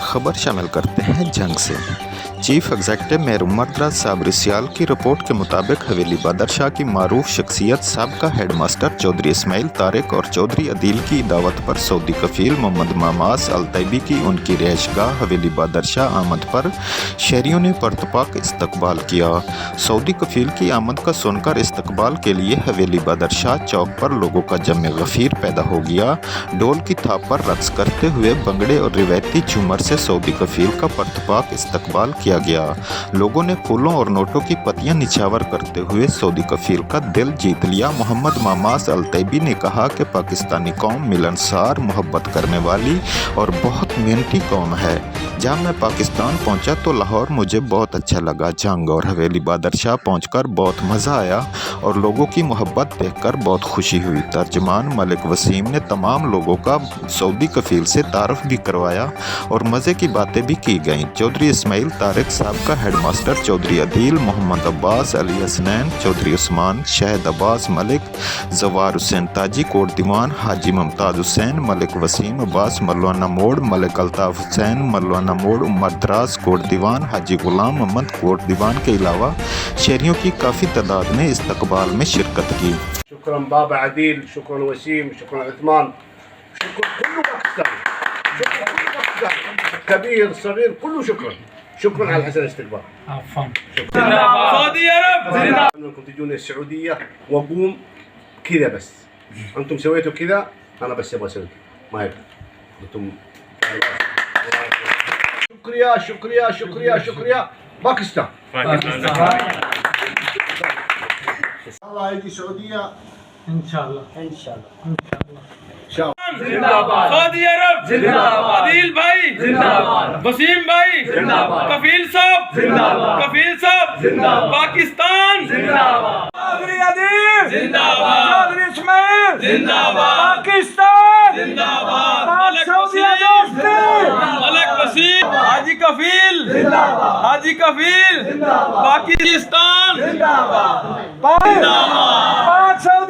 खबर शामिल करते हैं जंग से। चीफ एग्जेक्टिव मेयर उमरदराज साबरी सियाल की रिपोर्ट के मुताबिक हवेली बदरशाह की मारूफ शख्सियत साबका हेडमास्टर चौधरी इस्माइल तारिक और चौधरी अदील की दावत पर सऊदी कफील मोहम्मद मामास अल तैयबी की उनकी रिहाइशगाह हवेली बदरशाह आमद पर शहरियों ने परतपाक इस्तकबाल किया। सऊदी कफील की आमद का सुनकर इस्तकबाल के लिए हवेली बदरशाह चौक पर लोगों का जम गफीर पैदा हो गया। डोल की थाप पर रक्स करते हुए बंगड़े और रिवायती झूमर से सऊदी कफील का परतपाक इस्तकबाल किया गया। लोगों ने फूलों और नोटों की पत्तियां निछावर करते हुए सऊदी कफील का दिल जीत लिया। मोहम्मद मामास अल तैयबी ने कहा कि पाकिस्तानी कौम मिलनसार, मोहब्बत करने वाली और बहुत मेहनती कौम है। जब मैं पाकिस्तान पहुंचा तो लाहौर मुझे बहुत अच्छा लगा। जंग और हवेली बदरशाह पहुंचकर बहुत मज़ा आया और लोगों की मोहब्बत देखकर बहुत खुशी हुई। तर्जमान मलिक वसीम ने तमाम लोगों का सऊदी कफील से तारफ़ भी करवाया और मज़े की बातें भी की गईं। चौधरी इस्माइल तारिक, साबका हेडमास्टर चौधरी अदील, मोहम्मद अब्बास, अली हसनैन, चौधरी उस्मान, शहद अब्बास मलिक, जवार हुसैन ताजी कोट दीवान, हाजी मुमताज़ हुसैन, मलिक वसीम अब्बास मौलाना मोड़, मलिक अल्ताफ़ हुसैन मौलाना मोड़, उमरदराज कोट दीवान, हाजी गुलाम मोहम्मद कोट दीवान के अलावा शहरियों की काफ़ी तादाद ने इस्तकबाल में शिरकत की। शुक्रन बाबा अदील, शुक्रन वसीम, शुक्रन उस्मान, शुक्रन कुल्लू पाकिस्तान, शुक्रन कुल्लू पाकिस्तान, कबीर सगीर कुल्लू शुक्रन شكرا على حسن الاستقبال. عفوا. سعودي عرب. انكم تجون السعوديه واقوم كذا بس. انتم سويتوا كذا انا بس ابغى اسوي ما يبقى. انتم شكريا شكريا شكريا شكريا باكستان. الله يجي السعوديه ان شاء الله. ان شاء الله. سعودی عرب زندہ باد، عدیل بھائی زندہ باد، وسیم بھائی زندہ باد، کفیل صاحب زندہ باد، کفیل صاحب زندہ باد، پاکستان زندہ باد، چودھری عدیل زندہ باد، چودھری اسماعیل زندہ باد، پاکستان زندہ باد، ملک وسیم ملک وسیم، حاجی کفیل زندہ باد، حاجی کفیل زندہ باد، پاکستان زندہ باد، زندہ باد،